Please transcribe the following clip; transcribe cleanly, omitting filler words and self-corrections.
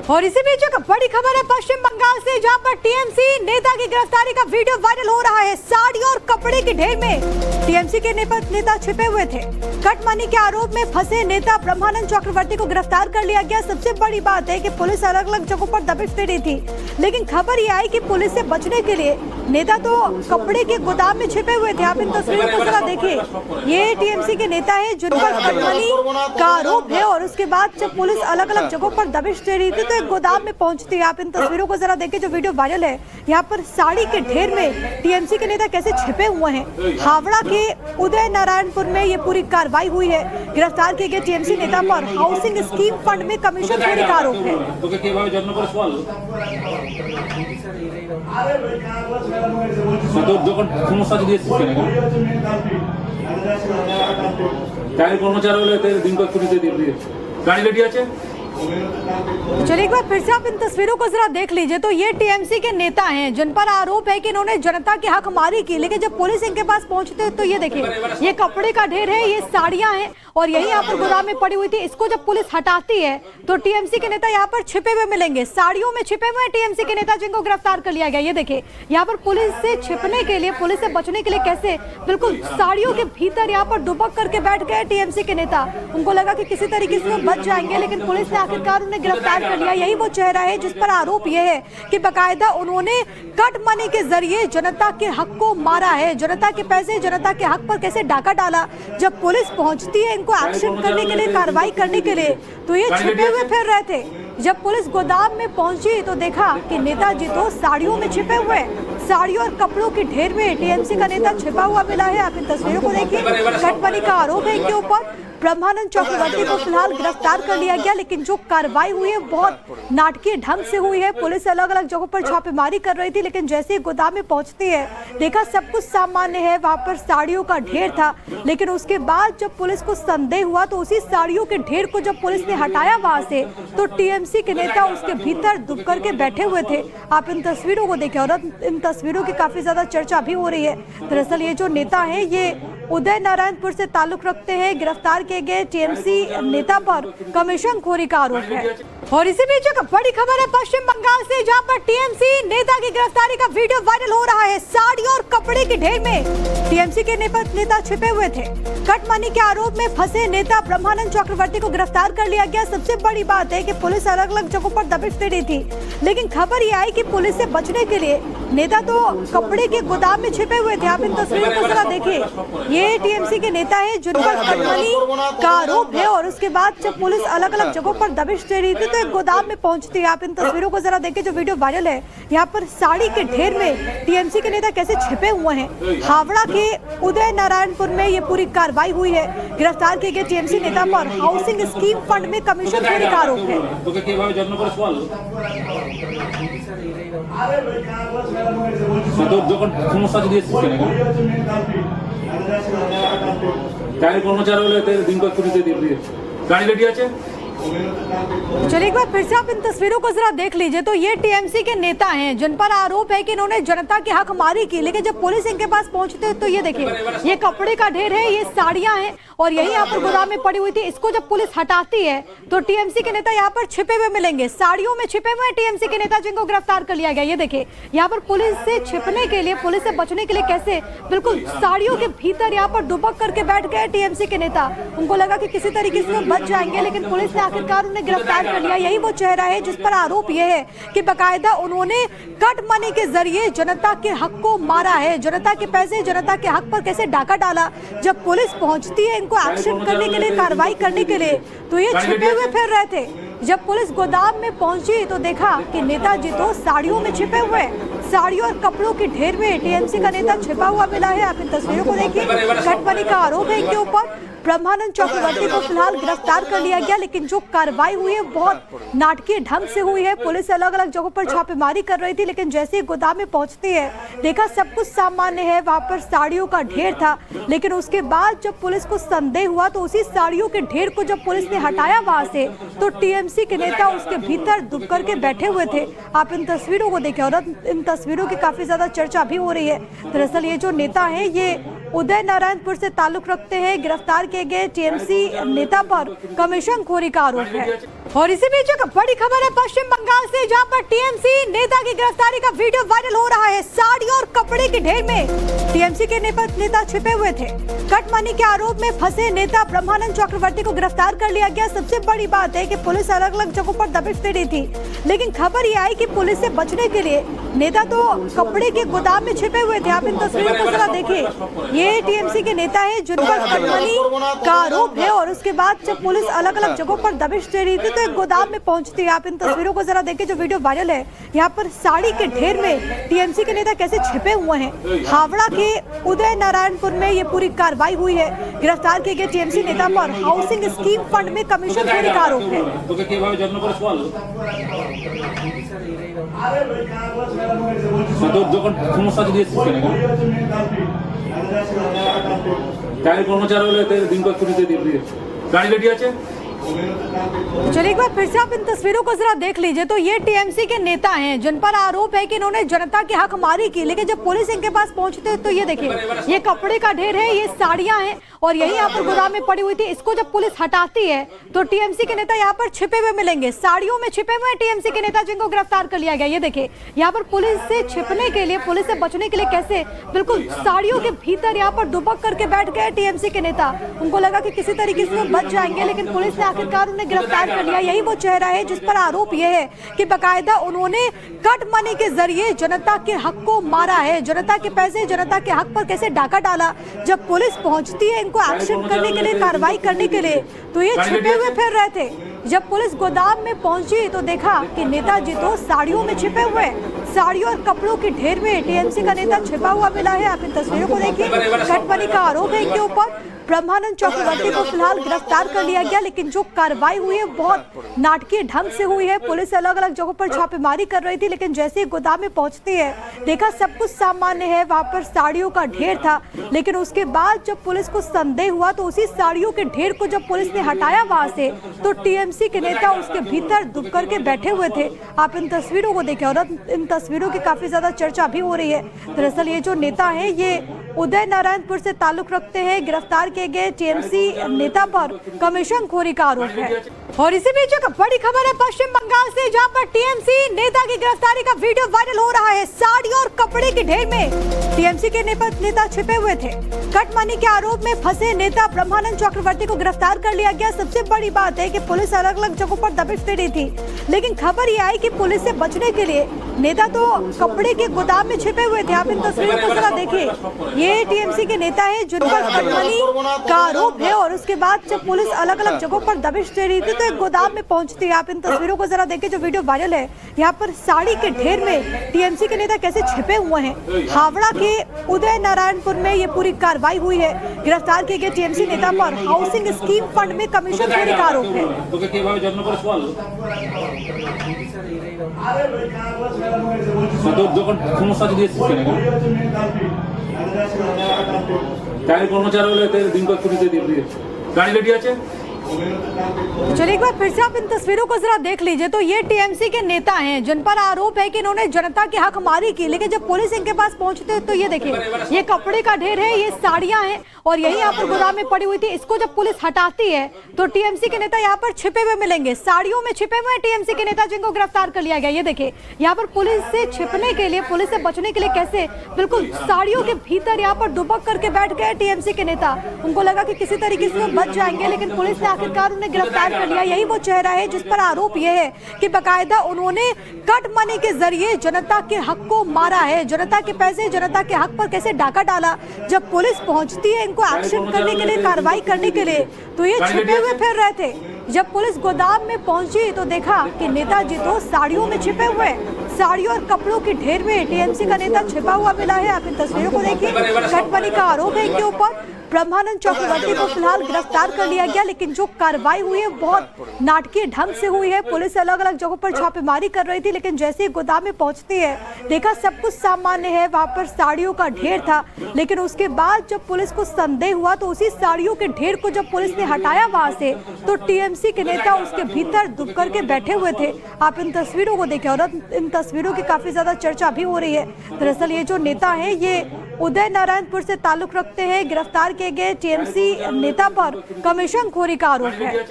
और इसी बीच एक बड़ी खबर है पश्चिम बंगाल से, जहां पर टीएमसी नेता की गिरफ्तारी का वीडियो वायरल हो रहा है। साड़ी और कपड़े के ढेर में टीएमसी के नेता छिपे हुए थे। कट मनी के आरोप में फंसे नेता ब्रह्मानंद चक्रवर्ती को गिरफ्तार कर लिया गया। सबसे बड़ी बात है कि पुलिस अलग अलग जगहों पर दबिश दे रही थी, लेकिन खबर ये आई कि पुलिस से बचने के लिए नेता तो कपड़े के गोदाम में छिपे हुए थे। आप इन तस्वीरों को जरा देखिए, ये टीएमसी के नेता है जिन पर कट मनी का आरोप है, और उसके बाद जब पुलिस अलग अलग जगहों पर दबिश दे रही थी तो एक गोदाम में पहुंचती है। आप इन तस्वीरों को जरा देखिए, जो वीडियो वायरल है। यहाँ पर साड़ी के ढेर में टीएमसी के नेता कैसे छिपे हुए हैं। हावड़ा के उदय नारायणपुर में ये पूरी कार्रवाई हुई है। गिरफ्तार किए गए टीएमसी नेता पर हाउसिंग स्कीम फंड में कमीशन चोरी का आरोप है। चलिए एक बार फिर से आप इन तस्वीरों को जरा देख लीजिए। तो ये टीएमसी के नेता हैं जिन पर आरोप है कि इन्होंने जनता की हकमारी की, लेकिन जब पुलिस इनके पास पहुंचते हैं तो ये देखिए, ये कपड़े का ढेर है, ये साड़ियां हैं और यही यहाँ पर गोदाम में पड़ी हुई थी। इसको जब पुलिस हटाती है तो टीएमसी के नेता यहाँ पर छिपे हुए मिलेंगे। साड़ियों में छिपे हुए टीएमसी के नेता जिनको गिरफ्तार कर लिया गया। ये देखिए, यहाँ पर पुलिस से छिपने के लिए, पुलिस से बचने के लिए कैसे बिल्कुल साड़ियों के भीतर यहाँ पर दुबक करके बैठ गए टीएमसी के नेता। उनको लगा कि किसी तरीके से बच जाएंगे, लेकिन पुलिस ने आखिरकार उन्हें गिरफ्तार कर लिया। यही वो चेहरा है जिस पर आरोप यह है कि बाकायदा उन्होंने कट मनी के जरिए जनता के हक को मारा है। जनता के पैसे, जनता के हक पर कैसे डाका डाला। जब पुलिस पहुंचती है इनको एक्शन करने के लिए, कार्रवाई करने के लिए, तो ये छिपे हुए फिर रहे थे। जब पुलिस गोदाम में पहुंची तो देखा कि नेताजी तो साड़ियों में छिपे हुए। साड़ियों और कपड़ों के ढेर में टीएमसी का नेता छिपा हुआ मिला है। आप इन तस्वीरों को देखिए, कट मनी का आरोप है इनके ऊपर। ब्रह्मानंद चक्रवर्ती को फिलहाल गिरफ्तार कर लिया गया, लेकिन जो कार्रवाई हुई है बहुत नाटकीय ढंग से हुई है। पुलिस अलग अलग जगहों पर छापेमारी कर रही थी, लेकिन जैसे ही गोदाम में पहुंचती है देखा सब कुछ सामान्य है। वहां पर साड़ियों का ढेर था, लेकिन उसके बाद जब पुलिस को संदेह हुआ तो उसी साड़ियों के ढेर को जब पुलिस ने हटाया वहां से, तो टीएमसी के नेता उसके भीतर दुब करके बैठे हुए थे। आप इन तस्वीरों को देखें, और इन तस्वीरों की काफी ज्यादा चर्चा भी हो रही है। दरअसल ये जो नेता है ये उदय नारायणपुर से ताल्लुक रखते हैं। गिरफ्तार किए गए टीएमसी नेता पर कमीशन खोरी का आरोप है। और इसी बीच एक बड़ी खबर है पश्चिम बंगाल से, जहां पर टीएमसी नेता की गिरफ्तारी का वीडियो वायरल हो रहा है। साड़ी और कपड़े के ढेर में टीएमसी के नेता छिपे हुए थे। कट मनी के आरोप में फंसे नेता ब्रह्मानंद चक्रवर्ती को गिरफ्तार कर लिया गया। सबसे बड़ी बात है कि पुलिस अलग अलग जगहों पर दबिश दे रही थी, लेकिन खबर ये आई कि पुलिस से बचने के लिए नेता तो कपड़े के गोदाम में छिपे हुए थे। आप इन तस्वीरों को जरा देखिए, ये टीएमसी के नेता है जिन पर कट मनी का आरोप है, और उसके बाद जब पुलिस अलग अलग जगहों पर दबिश दे रही थी तो एक गोदाम में पहुंचती है। आप इन तस्वीरों को जरा देखिए, जो वीडियो वायरल है। यहाँ पर साड़ी के ढेर में टीएमसी के नेता कैसे छिपे हुए हैं। हावड़ा के उदय नारायणपुर में ये पूरी कार्रवाई हुई है। गिरफ्तार किए गए टीएमसी नेता पर हाउसिंग स्कीम फंड में कमीशन चोरी का आरोप है। चलिए एक बार फिर से आप इन तस्वीरों को जरा देख लीजिए। तो ये टीएमसी के नेता हैं जिन पर आरोप है कि इन्होंने जनता की हकमारी की, लेकिन जब पुलिस इनके पास पहुंचते हैं तो ये देखिए, ये कपड़े का ढेर है, ये साड़ियां हैं और यही यहाँ पर गोदाम में पड़ी हुई थी। इसको जब पुलिस हटाती है तो टीएमसी के नेता यहाँ पर छिपे हुए मिलेंगे। साड़ियों में छिपे हुए टीएमसी के नेता जिनको गिरफ्तार कर लिया गया। ये देखिए, यहाँ पर पुलिस से छिपने के लिए, पुलिस से बचने के लिए कैसे बिल्कुल साड़ियों के भीतर यहाँ पर दुबक करके बैठ गए टीएमसी के नेता। उनको लगा कि किसी तरीके से बच जाएंगे, लेकिन पुलिस ने आखिरकार उन्हें गिरफ्तार कर लिया। यही वो चेहरा है जिस पर आरोप यह है कि बाकायदा उन्होंने कट मनी के जरिए जनता के हक को मारा है। जनता के पैसे, जनता के हक पर कैसे डाका डाला। जब पुलिस पहुंचती है इनको एक्शन करने के लिए, कार्रवाई करने के लिए, तो ये छिपे हुए फिर रहे थे। जब पुलिस गोदाम में पहुंची तो देखा कि नेताजी तो साड़ियों में छिपे हुए। साड़ियों और कपड़ों के ढेर में टीएमसी का नेता छिपा हुआ मिला है। आप इन तस्वीरों को देखिए, कट मनी का आरोप है इनके ऊपर। ब्रह्मानंद चक्रवर्ती को फिलहाल गिरफ्तार कर लिया गया, लेकिन जो कार्रवाई हुई है बहुत नाटकीय ढंग से हुई है। पुलिस अलग अलग जगहों पर छापेमारी कर रही थी, लेकिन जैसे ही गोदाम में पहुंचती है देखा सब कुछ सामान्य है। वहां पर साड़ियों का ढेर था, लेकिन उसके बाद जब पुलिस को संदेह हुआ तो उसी साड़ियों के ढेर को जब पुलिस ने हटाया वहां से, तो टीएमसी के नेता उसके भीतर दुब करके बैठे हुए थे। आप इन तस्वीरों को देखें, और इन तस्वीरों की काफी ज्यादा चर्चा भी हो रही है। दरअसल ये जो नेता है ये उदय नारायणपुर से ताल्लुक रखते हैं। गिरफ्तार किए गए टीएमसी नेता पर कमीशन खोरी का आरोप है। और इसी बीच एक बड़ी खबर है पश्चिम बंगाल से, जहां पर टीएमसी नेता की गिरफ्तारी का वीडियो वायरल हो रहा है। साड़ियों और कपड़े के ढेर में टीएमसी के नेता छिपे हुए थे। कट मनी के आरोप में फंसे नेता ब्रह्मानंद चक्रवर्ती को गिरफ्तार कर लिया गया। सबसे बड़ी बात है कि पुलिस अलग अलग जगहों पर दबिश दे रही थी, लेकिन खबर ये आई कि पुलिस से बचने के लिए नेता तो कपड़े के गोदाम में छिपे हुए थे। आप इन तस्वीरों को जरा देखिए, ये टीएमसी के नेता है जिन पर कट मनी का आरोप है, और उसके बाद जब पुलिस अलग अलग जगहों पर दबिश दे रही थी तो एक गोदाम में पहुंचती है। आप इन तस्वीरों को जरा देखिए, जो वीडियो वायरल है। यहाँ पर साड़ी के ढेर में टीएमसी के नेता कैसे छिपे हुए हैं। हावड़ा के उदय नारायणपुर में ये पूरी कार्रवाई हुई है। गिरफ्तार किए गए टीएमसी नेता पर हाउसिंग स्कीम फंड में कमीशन चोरी का आरोप है। चलिए एक बार फिर से आप इन तस्वीरों को जरा देख लीजिए। तो ये टीएमसी के नेता हैं जिन पर आरोप है कि इन्होंने जनता की हकमारी की, लेकिन जब पुलिस इनके पास पहुंचते तो ये देखिए, ये कपड़े का ढेर है, ये साड़ियां हैं और यही यहाँ पर गोदाम में पड़ी हुई थी। इसको जब पुलिस हटाती है तो टीएमसी के नेता यहाँ पर छिपे हुए मिलेंगे। साड़ियों में छिपे हुए टीएमसी के नेता जिनको गिरफ्तार कर लिया गया। ये देखिए, यहाँ पर पुलिस से छिपने के लिए, पुलिस से बचने के लिए कैसे बिल्कुल साड़ियों के भीतर यहाँ पर दुबक करके बैठ गए टीएमसी के नेता। उनको लगा कि किसी तरीके से वो बच जाएंगे, लेकिन पुलिस ने आखिरकार उन्हें गिरफ्तार कर लिया। यही वो चेहरा है जिस पर आरोप यह है कि बाकायदा उन्होंने कट मनी के जरिए जनता के हक को मारा है, जनता के पैसे, जनता के हक पर कैसे डाका डाला। जब पुलिस पहुंचती है इनको एक्शन करने के लिए, कार्रवाई करने के लिए, तो ये छिपे हुए फिर रहे थे। जब पुलिस गोदाम में पहुंची तो देखा कि नेताजी तो साड़ियों में छिपे हुए, साड़ियों और कपड़ों के ढेर में टीएमसी का नेता छिपा हुआ मिला है। आप इन तस्वीरों को देखिए, कट मनी का आरोप है इनके ऊपर। ब्रह्मानंद चक्रवर्ती को फिलहाल गिरफ्तार कर लिया गया, लेकिन जो कार्रवाई हुई है बहुत नाटकीय ढंग से हुई है। पुलिस अलग अलग जगहों पर छापेमारी कर रही थी, लेकिन जैसे ही गोदाम में पहुंचती है देखा सब कुछ सामान्य है। वहां पर साड़ियों का ढेर था, लेकिन उसके बाद जब पुलिस को संदेह हुआ तो उसी साड़ियों के ढेर को जब पुलिस ने हटाया वहां से, तो टीएमसी के नेता उसके भीतर दुब करके बैठे हुए थे। आप इन तस्वीरों को देखें, और इन तस्वीरों की काफी ज्यादा चर्चा भी हो रही है। दरअसल ये जो नेता है ये उदय नारायणपुर से ताल्लुक रखते हैं। गिरफ्तार किए गए टीएमसी नेता पर कमीशन खोरी का आरोप है। और इसी बीच एक बड़ी खबर है पश्चिम बंगाल से, जहां पर टीएमसी नेता की गिरफ्तारी का वीडियो वायरल हो रहा है। साड़ियों और कपड़े के ढेर में टीएमसी के नेता छिपे हुए थे। कट मनी के आरोप में फंसे नेता ब्रह्मानंद चक्रवर्ती को गिरफ्तार कर लिया गया। सबसे बड़ी बात है कि पुलिस अलग अलग जगहों पर दबिश दे रही थी, लेकिन खबर ये आई कि पुलिस से बचने के लिए नेता तो कपड़े के गोदाम में छिपे हुए थे। आप इन तस्वीरों को जरा देखिए, ये टीएमसी के नेता है जिन पर कट मनी का आरोप है, और उसके बाद जब पुलिस अलग अलग जगहों पर दबिश दे रही थी तो एक गोदाम में पहुंचती है। आप इन तस्वीरों को जरा देखिए, जो वीडियो वायरल है। यहाँ पर साड़ी के ढेर में टीएमसी के नेता कैसे छिपे हुए हैं। हावड़ा के उदय नारायणपुर में ये पूरी कार्रवाई हुई है। गिरफ्तार किए गए टीएमसी नेता पर हाउसिंग स्कीम फंड में कमीशन चोरी का आरोप है। चलिए एक बार फिर से आप इन तस्वीरों को जरा देख लीजिए। तो ये टीएमसी के नेता हैं जिन पर आरोप है कि इन्होंने जनता की हकमारी की, लेकिन जब पुलिस इनके पास पहुंचते तो ये देखिए, ये कपड़े का ढेर है, ये साड़ियां हैं और यही यहाँ पर गोदाम में पड़ी हुई थी। इसको जब पुलिस हटाती है तो टीएमसी के नेता यहाँ पर छिपे हुए मिलेंगे। साड़ियों में छिपे हुए टीएमसी के नेता जिनको गिरफ्तार कर लिया गया। ये देखिए, यहाँ पर पुलिस से छिपने के लिए, पुलिस से बचने के लिए कैसे बिल्कुल साड़ियों के भीतर यहाँ पर दुबक करके बैठ गए टीएमसी के नेता। उनको लगा कि किसी तरीके से वो बच जाएंगे, लेकिन पुलिस ने आखिरकार उन्हें गिरफ्तार कर लिया। यही वो चेहरा है जिस पर आरोप यह है कि बाकायदा उन्होंने कट मनी के जरिए जनता के हक को मारा है, जनता के पैसे, जनता के हक पर कैसे डाका डाला। जब पुलिस पहुंचती है इनको एक्शन करने के लिए, कार्रवाई करने के लिए, तो ये छिपे हुए फिर रहे थे। जब पुलिस गोदाम में पहुंची तो देखा कि नेताजी तो साड़ियों में छिपे हुए, साड़ियों और कपड़ों के ढेर में टीएमसी का नेता छिपा हुआ मिला है। आप इन तस्वीरों को देखिए, कट मनी का आरोप है इनके ऊपर। ब्रह्मानंद चक्रवर्ती को फिलहाल गिरफ्तार कर लिया गया, लेकिन जो कार्रवाई हुई है बहुत नाटकीय ढंग से हुई है। पुलिस अलग अलग जगहों पर छापेमारी कर रही थी, लेकिन जैसे ही गोदाम में पहुंचती है देखा सब कुछ सामान्य है। वहां पर साड़ियों का ढेर था, लेकिन उसके बाद जब पुलिस को संदेह हुआ तो उसी साड़ियों के ढेर को जब पुलिस ने हटाया वहां से, तो टीएमसी के नेता उसके भीतर दुब करके बैठे हुए थे। आप इन तस्वीरों को देखें, और इन तस्वीरों की काफी ज्यादा चर्चा भी हो रही है। दरअसल ये जो नेता है ये उदय नारायणपुर से ताल्लुक रखते हैं। गिरफ्तार किए गए टीएमसी नेता पर कमीशन खोरी का आरोप है।